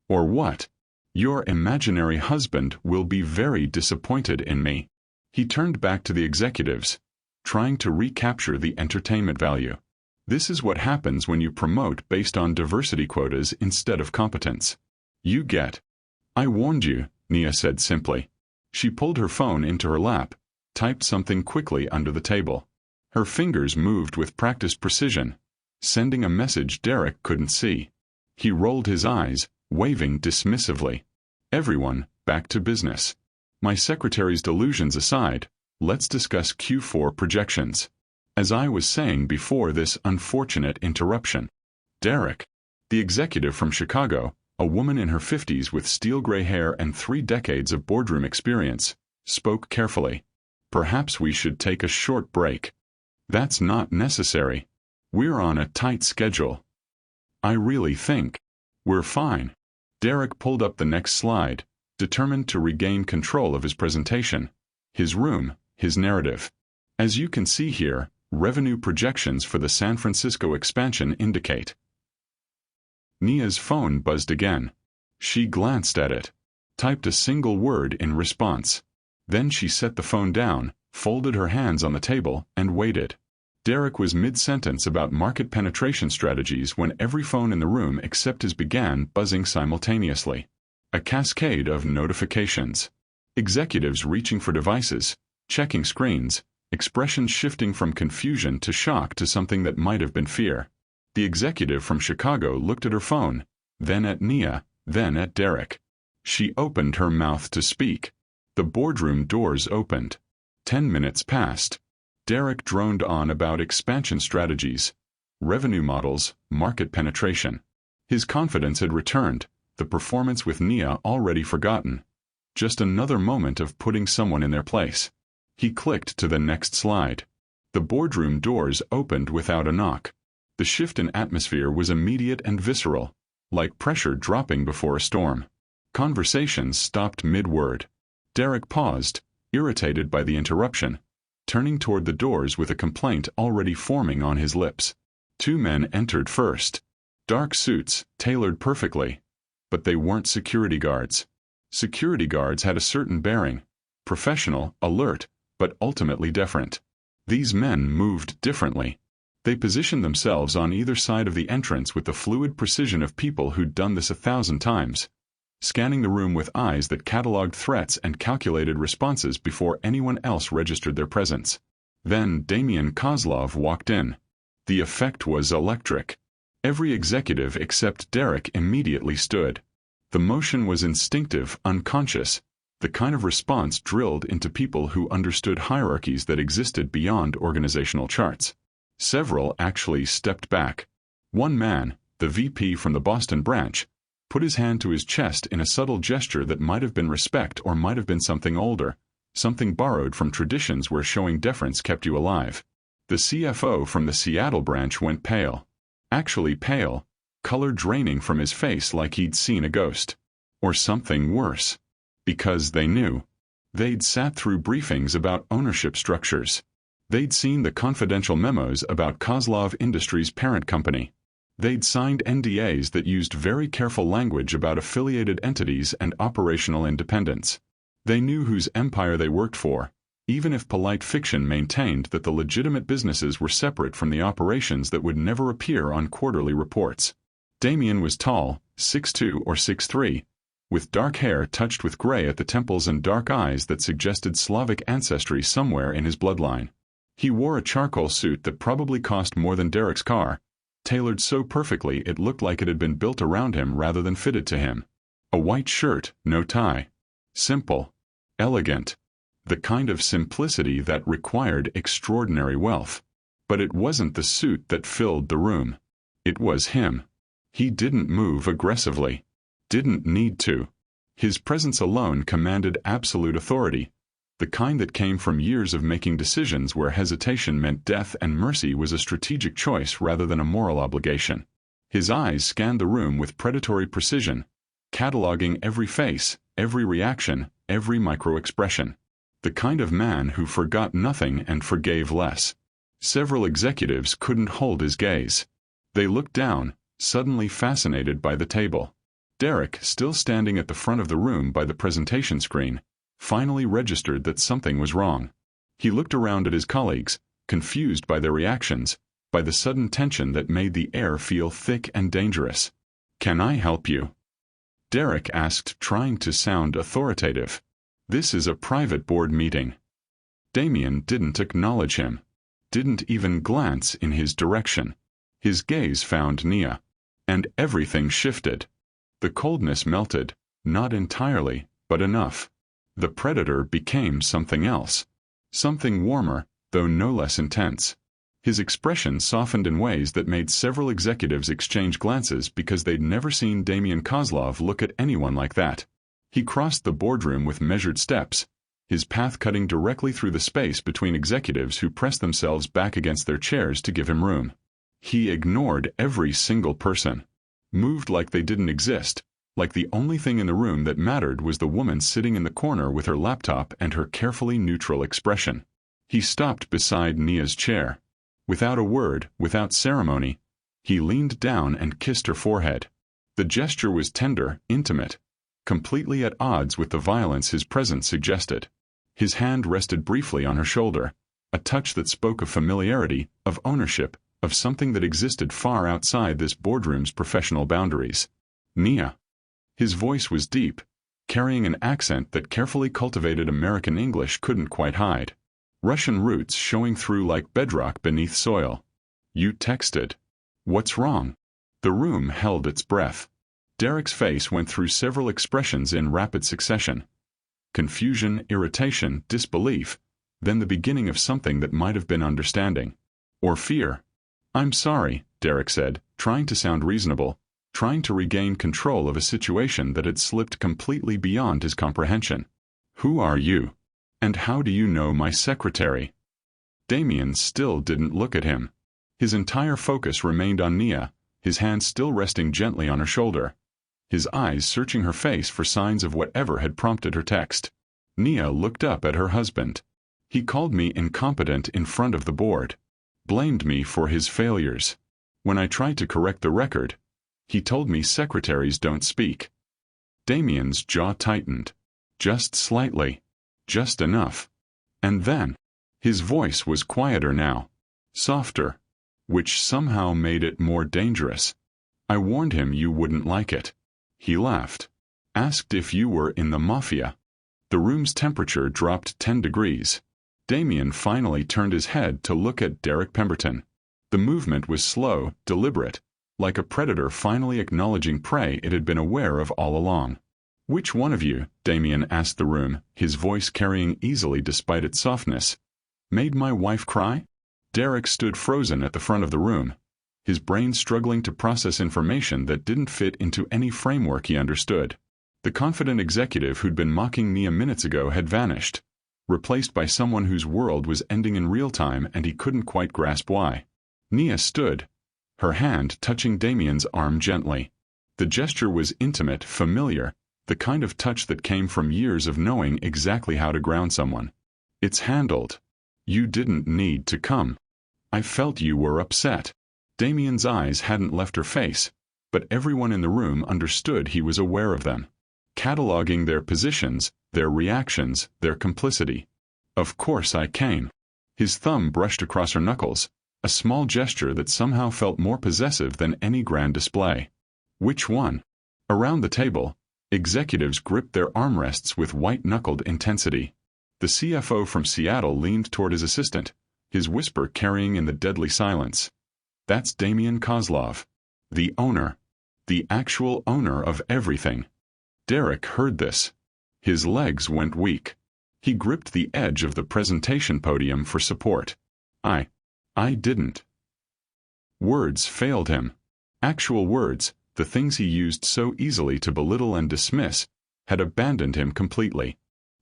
Or what? Your imaginary husband will be very disappointed in me. He turned back to the executives, trying to recapture the entertainment value. This is what happens when you promote based on diversity quotas instead of competence. You get. I warned you, Nia said simply. She pulled her phone into her lap, typed something quickly under the table. Her fingers moved with practiced precision, sending a message Derek couldn't see. He rolled his eyes, waving dismissively. Everyone, back to business. My secretary's delusions aside, let's discuss Q4 projections. As I was saying before this unfortunate interruption. Derek, the executive from Chicago, a woman in her 50s with steel gray hair and 3 decades of boardroom experience, spoke carefully. Perhaps we should take a short break. That's not necessary. We're on a tight schedule. I really think we're fine. Derek pulled up the next slide, determined to regain control of his presentation, his room, his narrative. As you can see here, revenue projections for the San Francisco expansion indicate. Nia's phone buzzed again. She glanced at it, typed a single word in response. Then she set the phone down, folded her hands on the table, and waited. Derek was mid-sentence about market penetration strategies when every phone in the room except his began buzzing simultaneously. A cascade of notifications. Executives reaching for devices, checking screens, expressions shifting from confusion to shock to something that might have been fear. The executive from Chicago looked at her phone, then at Nia, then at Derek. She opened her mouth to speak. The boardroom doors opened. 10 minutes passed. Derek droned on about expansion strategies, revenue models, market penetration. His confidence had returned, the performance with Nia already forgotten. Just another moment of putting someone in their place. He clicked to the next slide. The boardroom doors opened without a knock. The shift in atmosphere was immediate and visceral, like pressure dropping before a storm. Conversations stopped mid-word. Derek paused, irritated by the interruption, turning toward the doors with a complaint already forming on his lips. 2 men entered first. Dark suits, tailored perfectly. But they weren't security guards. Security guards had a certain bearing, professional, alert, but ultimately deferent. These men moved differently. They positioned themselves on either side of the entrance with the fluid precision of people who'd done this 1,000 times, scanning the room with eyes that cataloged threats and calculated responses before anyone else registered their presence. Then Damian Kozlov walked in. The effect was electric. Every executive except Derek immediately stood. The motion was instinctive, unconscious, the kind of response drilled into people who understood hierarchies that existed beyond organizational charts. Several actually stepped back. One man, the VP from the Boston branch, put his hand to his chest in a subtle gesture that might have been respect or might have been something older, something borrowed from traditions where showing deference kept you alive. The CFO from the Seattle branch went pale. Actually pale, color draining from his face like he'd seen a ghost. Or something worse. Because they knew. They'd sat through briefings about ownership structures. They'd seen the confidential memos about Kozlov Industries' parent company. They'd signed NDAs that used very careful language about affiliated entities and operational independence. They knew whose empire they worked for, even if polite fiction maintained that the legitimate businesses were separate from the operations that would never appear on quarterly reports. Damian was tall, 6'2" or 6'3", with dark hair touched with gray at the temples and dark eyes that suggested Slavic ancestry somewhere in his bloodline. He wore a charcoal suit that probably cost more than Derek's car, tailored so perfectly it looked like it had been built around him rather than fitted to him. A white shirt, no tie. Simple. Elegant. The kind of simplicity that required extraordinary wealth. But it wasn't the suit that filled the room. It was him. He didn't move aggressively. Didn't need to. His presence alone commanded absolute authority, the kind that came from years of making decisions where hesitation meant death and mercy was a strategic choice rather than a moral obligation. His eyes scanned the room with predatory precision, cataloging every face, every reaction, every micro-expression. The kind of man who forgot nothing and forgave less. Several executives couldn't hold his gaze. They looked down, suddenly fascinated by the table. Derek, still standing at the front of the room by the presentation screen, finally registered that something was wrong. He looked around at his colleagues, confused by their reactions, by the sudden tension that made the air feel thick and dangerous. "Can I help you?" Derek asked, trying to sound authoritative. "This is a private board meeting." Damian didn't acknowledge him. Didn't even glance in his direction. His gaze found Nia. And everything shifted. The coldness melted, not entirely, but enough. The predator became something else. Something warmer, though no less intense. His expression softened in ways that made several executives exchange glances because they'd never seen Damian Kozlov look at anyone like that. He crossed the boardroom with measured steps, his path cutting directly through the space between executives who pressed themselves back against their chairs to give him room. He ignored every single person. Moved like they didn't exist, like the only thing in the room that mattered was the woman sitting in the corner with her laptop and her carefully neutral expression. He stopped beside Nia's chair. Without a word, without ceremony, he leaned down and kissed her forehead. The gesture was tender, intimate, completely at odds with the violence his presence suggested. His hand rested briefly on her shoulder, a touch that spoke of familiarity, of ownership, of something that existed far outside this boardroom's professional boundaries. "Nia." His voice was deep, carrying an accent that carefully cultivated American English couldn't quite hide. Russian roots showing through like bedrock beneath soil. You texted. What's wrong? The room held its breath. Derek's face went through several expressions in rapid succession. Confusion, irritation, disbelief, then the beginning of something that might have been understanding. Or fear. I'm sorry, Derek said, trying to sound reasonable, trying to regain control of a situation that had slipped completely beyond his comprehension. Who are you? And how do you know my secretary? Damien still didn't look at him. His entire focus remained on Nia, his hand still resting gently on her shoulder, his eyes searching her face for signs of whatever had prompted her text. Nia looked up at her husband. He called me incompetent in front of the board. Blamed me for his failures. When I tried to correct the record, he told me secretaries don't speak. Damien's jaw tightened. Just slightly. Just enough. And then, his voice was quieter now. Softer. Which somehow made it more dangerous. I warned him you wouldn't like it. He laughed. Asked if you were in the Mafia. The room's temperature dropped 10 degrees. Damien finally turned his head to look at Derek Pemberton. The movement was slow, deliberate, like a predator finally acknowledging prey it had been aware of all along. Which one of you, Damien asked the room, his voice carrying easily despite its softness, made my wife cry? Derek stood frozen at the front of the room, his brain struggling to process information that didn't fit into any framework he understood. The confident executive who'd been mocking Nia minutes ago had vanished, replaced by someone whose world was ending in real time and he couldn't quite grasp why. Nia stood, her hand touching Damien's arm gently. The gesture was intimate, familiar, the kind of touch that came from years of knowing exactly how to ground someone. It's handled. You didn't need to come. I felt you were upset. Damien's eyes hadn't left her face, but everyone in the room understood he was aware of them, cataloging their positions, their reactions, their complicity. Of course I came. His thumb brushed across her knuckles, a small gesture that somehow felt more possessive than any grand display. Which one? Around the table, executives gripped their armrests with white-knuckled intensity. The CFO from Seattle leaned toward his assistant, his whisper carrying in the deadly silence. That's Damien Kozlov. The owner. The actual owner of everything. Derek heard this. His legs went weak. He gripped the edge of the presentation podium for support. I didn't. Words failed him. Actual words, the things he used so easily to belittle and dismiss, had abandoned him completely.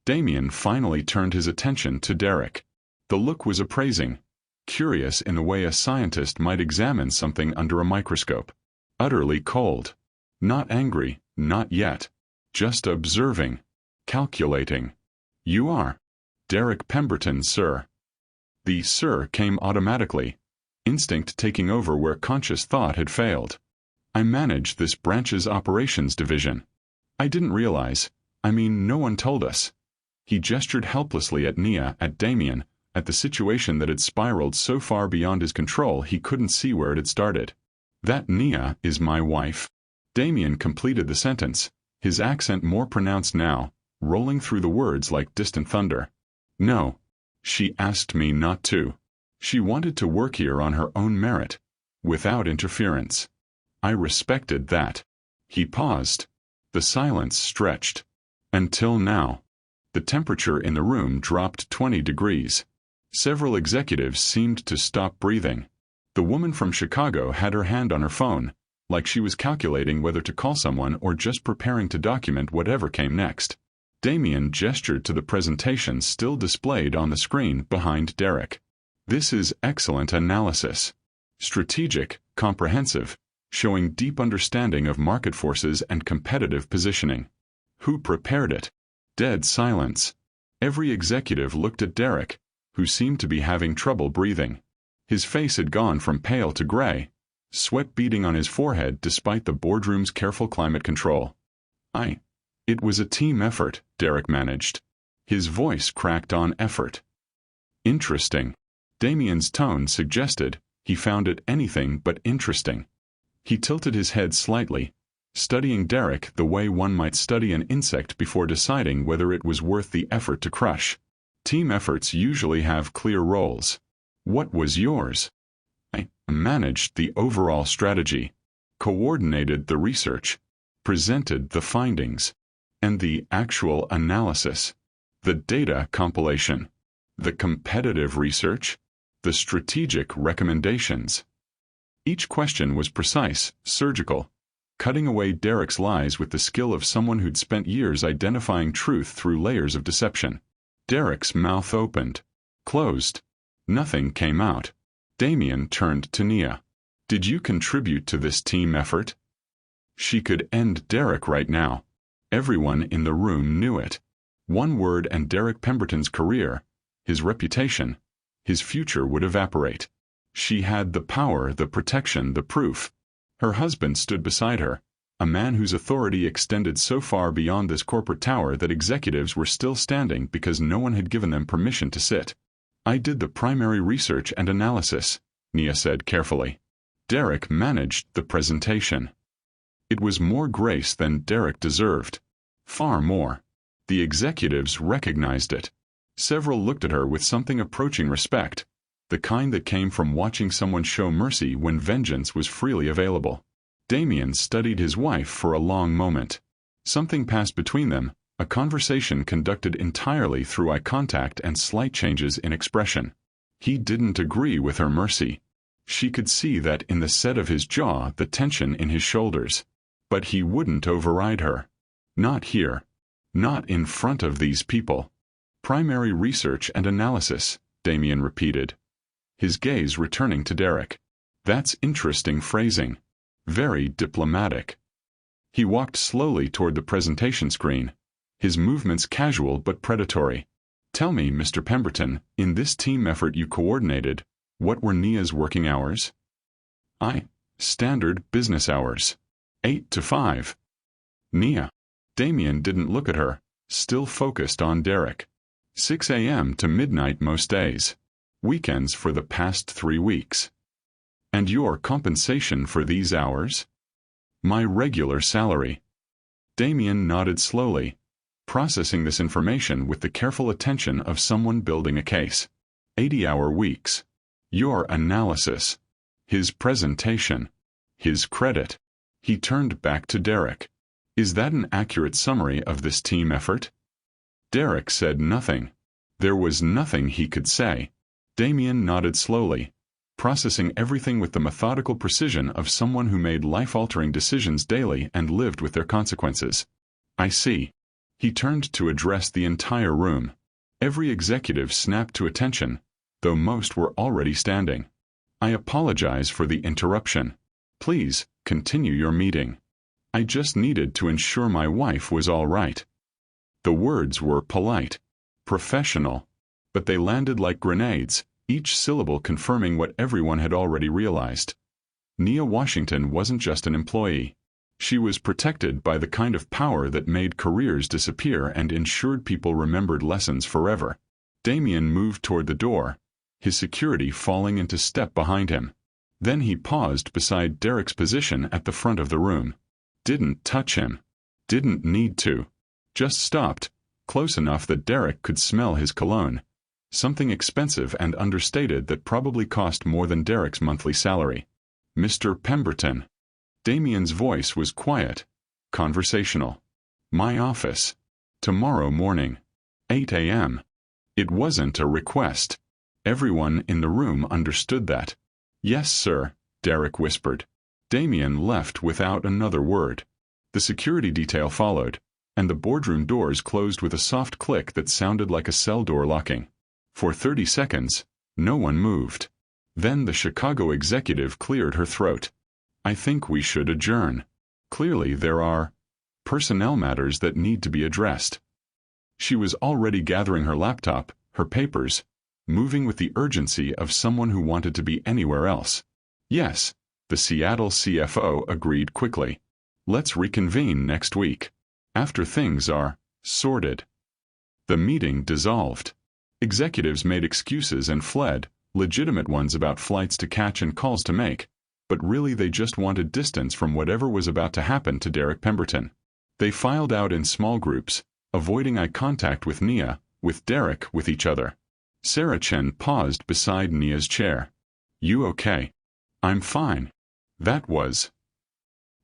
Damien finally turned his attention to Derek. The look was appraising, curious in the way a scientist might examine something under a microscope. Utterly cold. Not angry, not yet. Just observing. Calculating. You are. Derek Pemberton, sir. The sir came automatically, instinct taking over where conscious thought had failed. I manage this branch's operations division. I didn't realize, no one told us. He gestured helplessly at Nia, at Damien, at the situation that had spiraled so far beyond his control he couldn't see where it had started. That Nia is my wife. Damien completed the sentence, his accent more pronounced now, rolling through the words like distant thunder. No. She asked me not to. She wanted to work here on her own merit, without interference. I respected that. He paused. The silence stretched. Until now. The temperature in the room dropped 20 degrees. Several executives seemed to stop breathing. The woman from Chicago had her hand on her phone, like she was calculating whether to call someone or just preparing to document whatever came next. Damien gestured to the presentation still displayed on the screen behind Derek. This is excellent analysis. Strategic, comprehensive, showing deep understanding of market forces and competitive positioning. Who prepared it? Dead silence. Every executive looked at Derek, who seemed to be having trouble breathing. His face had gone from pale to gray, sweat beading on his forehead despite the boardroom's careful climate control. It was a team effort, Derek managed. His voice cracked on effort. Interesting. Damien's tone suggested he found it anything but interesting. He tilted his head slightly, studying Derek the way one might study an insect before deciding whether it was worth the effort to crush. Team efforts usually have clear roles. What was yours? I managed the overall strategy, coordinated the research, presented the findings, and the actual analysis, the data compilation, the competitive research, the strategic recommendations. Each question was precise, surgical, cutting away Derek's lies with the skill of someone who'd spent years identifying truth through layers of deception. Derek's mouth opened, closed. Nothing came out. Damien turned to Nia. Did you contribute to this team effort? She could end Derek right now. Everyone in the room knew it. One word and Derek Pemberton's career, his reputation, his future would evaporate. She had the power, the protection, the proof. Her husband stood beside her, a man whose authority extended so far beyond this corporate tower that executives were still standing because no one had given them permission to sit. I did the primary research and analysis, Nia said carefully. Derek managed the presentation. It was more grace than Derek deserved. Far more. The executives recognized it. Several looked at her with something approaching respect, the kind that came from watching someone show mercy when vengeance was freely available. Damien studied his wife for a long moment. Something passed between them, a conversation conducted entirely through eye contact and slight changes in expression. He didn't agree with her mercy. She could see that in the set of his jaw, the tension in his shoulders. But he wouldn't override her. Not here. Not in front of these people. Primary research and analysis, Damien repeated, his gaze returning to Derek. That's interesting phrasing. Very diplomatic. He walked slowly toward the presentation screen, his movements casual but predatory. Tell me, Mr. Pemberton, in this team effort you coordinated, what were Nia's working hours? Standard business hours. 8 to 5. Nia. Damien didn't look at her, still focused on Derek. 6 a.m. to midnight most days. Weekends for the past 3 weeks. And your compensation for these hours? My regular salary. Damien nodded slowly, processing this information with the careful attention of someone building a case. 80-hour weeks. Your analysis. His presentation. His credit. He turned back to Derek. Is that an accurate summary of this team effort? Derek said nothing. There was nothing he could say. Damien nodded slowly, processing everything with the methodical precision of someone who made life-altering decisions daily and lived with their consequences. I see. He turned to address the entire room. Every executive snapped to attention, though most were already standing. I apologize for the interruption. Please, continue your meeting. I just needed to ensure my wife was all right. The words were polite, professional, but they landed like grenades, each syllable confirming what everyone had already realized. Nia Washington wasn't just an employee. She was protected by the kind of power that made careers disappear and ensured people remembered lessons forever. Damien moved toward the door, his security falling into step behind him. Then he paused beside Derek's position at the front of the room. Didn't touch him. Didn't need to. Just stopped, close enough that Derek could smell his cologne. Something expensive and understated that probably cost more than Derek's monthly salary. Mr. Pemberton. Damien's voice was quiet, conversational. My office. Tomorrow morning. 8 a.m. It wasn't a request. Everyone in the room understood that. Yes, sir, Derek whispered. Damien left without another word. The security detail followed, and the boardroom doors closed with a soft click that sounded like a cell door locking. For 30 seconds, no one moved. Then the Chicago executive cleared her throat. I think we should adjourn. Clearly there are personnel matters that need to be addressed. She was already gathering her laptop, her papers, moving with the urgency of someone who wanted to be anywhere else. Yes, the Seattle CFO agreed quickly. Let's reconvene next week, after things are sorted. The meeting dissolved. Executives made excuses and fled, legitimate ones about flights to catch and calls to make, but really they just wanted distance from whatever was about to happen to Derek Pemberton. They filed out in small groups, avoiding eye contact with Nia, with Derek, with each other. Sarah Chen paused beside Nia's chair. You okay? I'm fine. That was.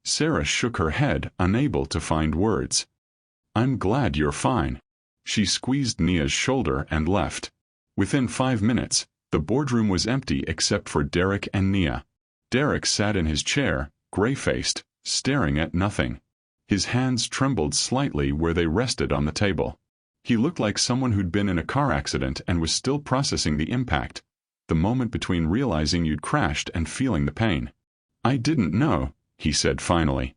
Sarah shook her head, unable to find words. I'm glad you're fine. She squeezed Nia's shoulder and left. Within 5 minutes, the boardroom was empty except for Derek and Nia. Derek sat in his chair, gray-faced, staring at nothing. His hands trembled slightly where they rested on the table. He looked like someone who'd been in a car accident and was still processing the impact, the moment between realizing you'd crashed and feeling the pain. I didn't know, he said finally.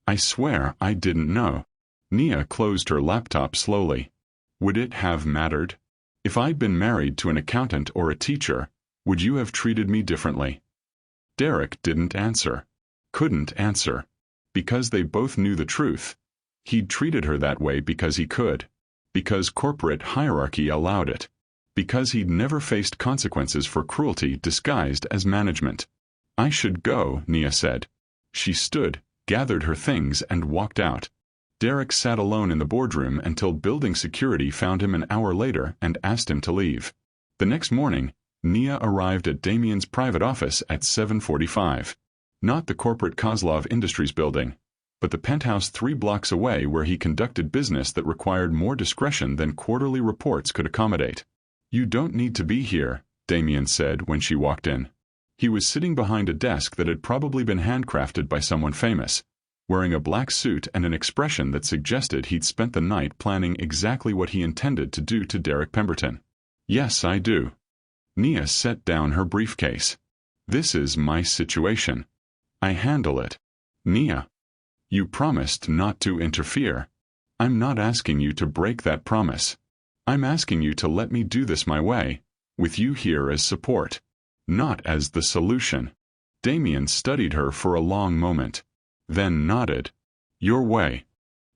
I swear I didn't know. Nia closed her laptop slowly. Would it have mattered? If I'd been married to an accountant or a teacher, would you have treated me differently? Derek didn't answer. Couldn't answer. Because they both knew the truth. He'd treated her that way because he could. Because corporate hierarchy allowed it. Because he'd never faced consequences for cruelty disguised as management. I should go, Nia said. She stood, gathered her things and walked out. Derek sat alone in the boardroom until building security found him an hour later and asked him to leave. The next morning, Nia arrived at Damien's private office at 7:45. Not the corporate Kozlov Industries building, but the penthouse 3 blocks away where he conducted business that required more discretion than quarterly reports could accommodate. You don't need to be here, Damien said when she walked in. He was sitting behind a desk that had probably been handcrafted by someone famous, wearing a black suit and an expression that suggested he'd spent the night planning exactly what he intended to do to Derek Pemberton. Yes, I do. Nia set down her briefcase. This is my situation. I handle it. Nia. You promised not to interfere. I'm not asking you to break that promise. I'm asking you to let me do this my way, with you here as support, not as the solution. Damien studied her for a long moment, then nodded. Your way.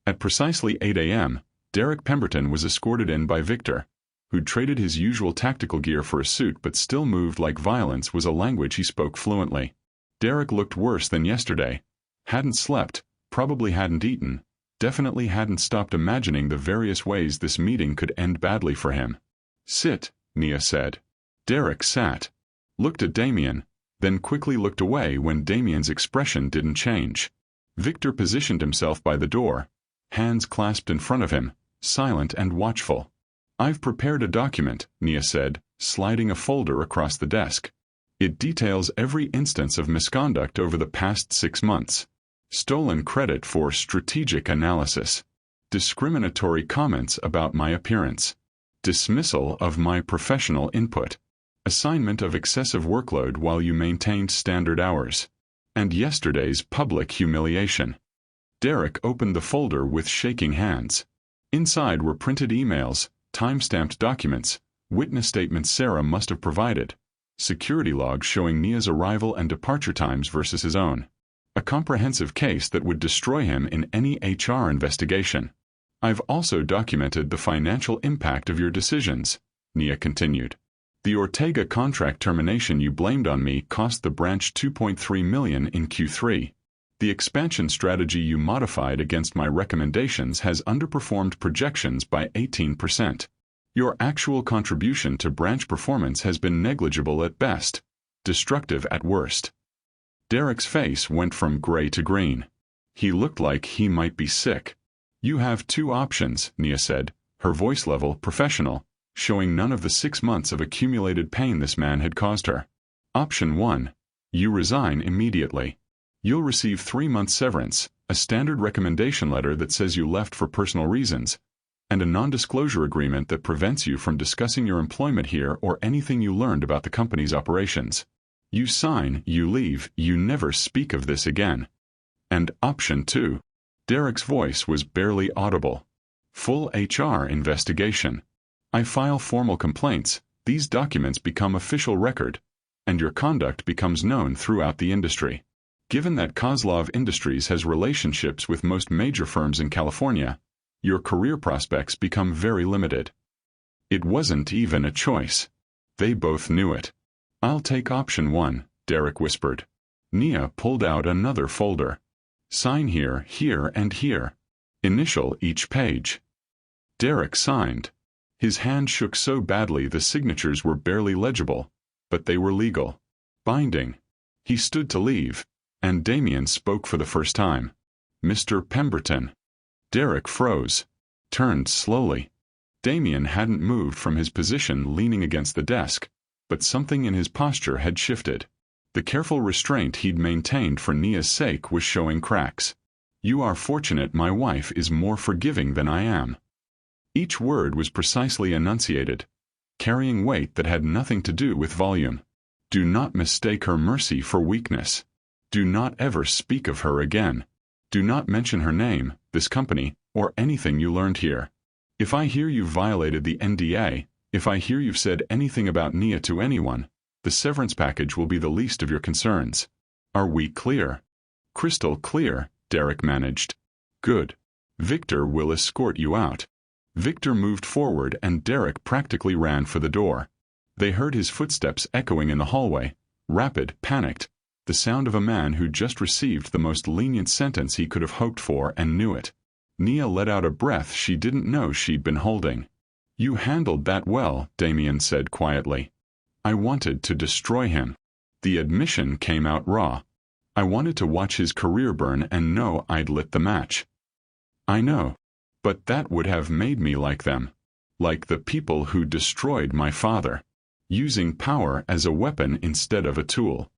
At precisely 8 a.m., Derek Pemberton was escorted in by Victor, who'd traded his usual tactical gear for a suit but still moved like violence was a language he spoke fluently. Derek looked worse than yesterday. Hadn't slept, probably hadn't eaten, definitely hadn't stopped imagining the various ways this meeting could end badly for him. Sit, Nia said. Derek sat, looked at Damien, then quickly looked away when Damien's expression didn't change. Victor positioned himself by the door, hands clasped in front of him, silent and watchful. I've prepared a document, Nia said, sliding a folder across the desk. It details every instance of misconduct over the past 6 months. Stolen credit for strategic analysis. Discriminatory comments about my appearance. Dismissal of my professional input. Assignment of excessive workload while you maintained standard hours. And yesterday's public humiliation. Derek opened the folder with shaking hands. Inside were printed emails, time-stamped documents, witness statements Sarah must have provided, security logs showing Nia's arrival and departure times versus his own. A comprehensive case that would destroy him in any HR investigation. I've also documented the financial impact of your decisions, Nia continued. The Ortega contract termination you blamed on me cost the branch $2.3 million in Q3. The expansion strategy you modified against my recommendations has underperformed projections by 18%. Your actual contribution to branch performance has been negligible at best, destructive at worst. Derek's face went from gray to green. He looked like he might be sick. You have 2 options, Nia said, her voice level professional, showing none of the 6 months of accumulated pain this man had caused her. Option 1. You resign immediately. You'll receive 3-month severance, a standard recommendation letter that says you left for personal reasons, and a non-disclosure agreement that prevents you from discussing your employment here or anything you learned about the company's operations. You sign, you leave, you never speak of this again. And option 2. Derek's voice was barely audible. Full HR investigation. I file formal complaints, these documents become official record, and your conduct becomes known throughout the industry. Given that Kozlov Industries has relationships with most major firms in California, your career prospects become very limited. It wasn't even a choice. They both knew it. I'll take option 1, Derek whispered. Nia pulled out another folder. Sign here, here, and here. Initial each page. Derek signed. His hand shook so badly the signatures were barely legible, but they were legal. Binding. He stood to leave, and Damien spoke for the first time. "Mr. Pemberton." Derek froze, turned slowly. Damien hadn't moved from his position leaning against the desk, but something in his posture had shifted. The careful restraint he'd maintained for Nia's sake was showing cracks. "You are fortunate my wife is more forgiving than I am." Each word was precisely enunciated, carrying weight that had nothing to do with volume. "Do not mistake her mercy for weakness. Do not ever speak of her again. Do not mention her name, this company, or anything you learned here. If I hear you've violated the NDA, if I hear you've said anything about Nia to anyone, the severance package will be the least of your concerns. Are we clear?" "Crystal clear," Derek managed. "Good. Victor will escort you out." Victor moved forward and Derek practically ran for the door. They heard his footsteps echoing in the hallway, rapid, panicked, the sound of a man who just received the most lenient sentence he could have hoped for and knew it. Nia let out a breath she didn't know she'd been holding. "You handled that well," Damien said quietly. "I wanted to destroy him." The admission came out raw. "I wanted to watch his career burn and know I'd lit the match." "I know. But that would have made me like them. Like the people who destroyed my father. Using power as a weapon instead of a tool."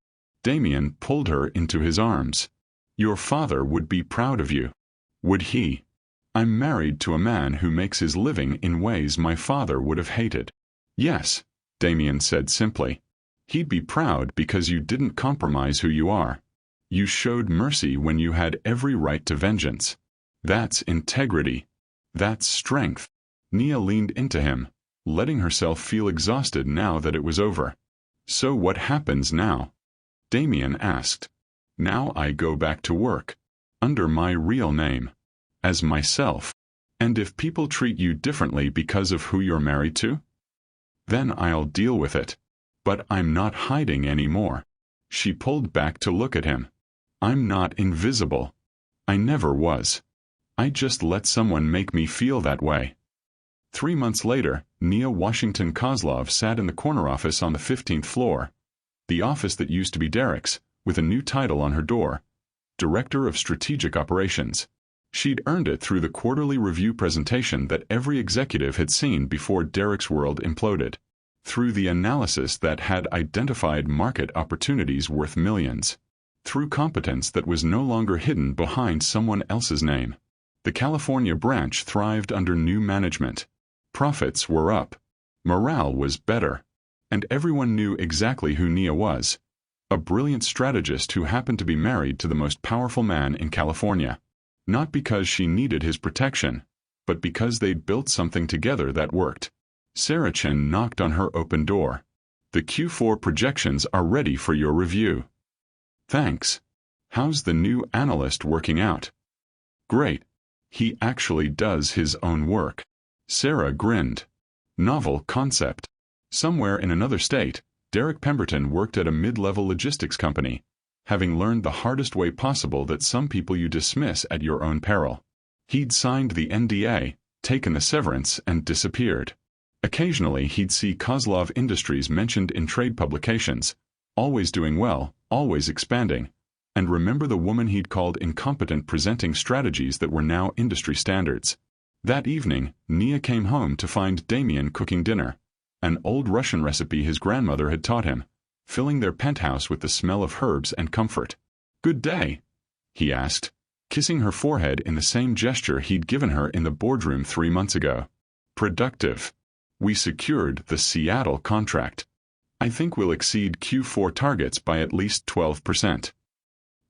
Damien pulled her into his arms. "Your father would be proud of you." "Would he?" "I'm married to a man who makes his living in ways my father would have hated." "Yes," Damien said simply. "He'd be proud because you didn't compromise who you are. You showed mercy when you had every right to vengeance. That's integrity. That's strength." Nia leaned into him, letting herself feel exhausted now that it was over. "So what happens now?" Damien asked. "Now I go back to work. Under my real name. As myself. And if people treat you differently because of who you're married to? Then I'll deal with it. But I'm not hiding anymore." She pulled back to look at him. "I'm not invisible. I never was. I just let someone make me feel that way." 3 months later, Nia Washington Kozlov sat in the corner office on the 15th floor, the office that used to be Derek's, with a new title on her door, Director of Strategic Operations. She'd earned it through the quarterly review presentation that every executive had seen before Derek's world imploded, through the analysis that had identified market opportunities worth millions, through competence that was no longer hidden behind someone else's name. The California branch thrived under new management. Profits were up. Morale was better. And everyone knew exactly who Nia was. A brilliant strategist who happened to be married to the most powerful man in California. Not because she needed his protection, but because they'd built something together that worked. Sarah Chen knocked on her open door. "The Q4 projections are ready for your review." "Thanks. How's the new analyst working out?" "Great. He actually does his own work." Sarah grinned. "Novel concept." Somewhere in another state, Derek Pemberton worked at a mid-level logistics company, having learned the hardest way possible that some people you dismiss at your own peril. He'd signed the NDA, taken the severance, and disappeared. Occasionally he'd see Kozlov Industries mentioned in trade publications, always doing well, always expanding, and remember the woman he'd called incompetent presenting strategies that were now industry standards. That evening, Nia came home to find Damien cooking dinner, an old Russian recipe his grandmother had taught him, filling their penthouse with the smell of herbs and comfort. "Good day?" he asked, kissing her forehead in the same gesture he'd given her in the boardroom 3 months ago. "Productive. We secured the Seattle contract. I think we'll exceed Q4 targets by at least 12%.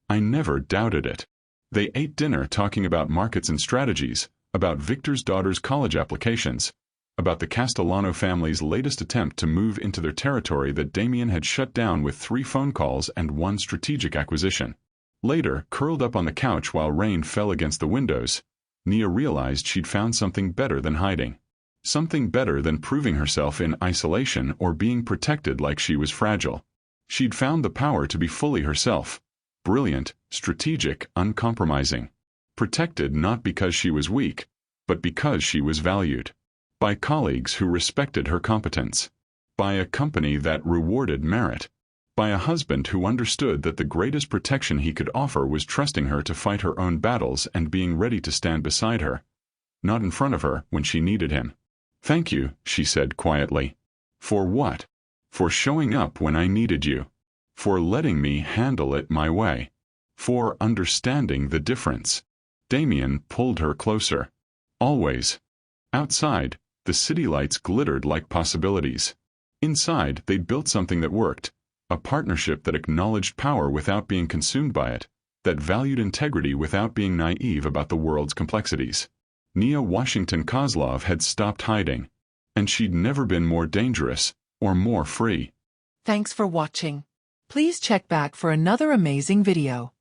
I never doubted it." They ate dinner talking about markets and strategies, about Victor's daughter's college applications, about the Castellano family's latest attempt to move into their territory that Damien had shut down with 3 phone calls and 1 strategic acquisition. Later, curled up on the couch while rain fell against the windows, Nia realized she'd found something better than hiding. Something better than proving herself in isolation or being protected like she was fragile. She'd found the power to be fully herself. Brilliant, strategic, uncompromising. Protected not because she was weak, but because she was valued. by colleagues who respected her competence, by a company that rewarded merit, by a husband who understood that the greatest protection he could offer was trusting her to fight her own battles and being ready to stand beside her, not in front of her when she needed him. "Thank you," she said quietly. "For what?" "For showing up when I needed you. For letting me handle it my way. For understanding the difference." Damien pulled her closer. Always. Outside, the city lights glittered like possibilities. Inside, they'd built something that worked, a partnership that acknowledged power without being consumed by it, that valued integrity without being naive about the world's complexities. Nia Washington Kozlov had stopped hiding, and she'd never been more dangerous or more free. Thanks for watching. Please check back for another amazing video.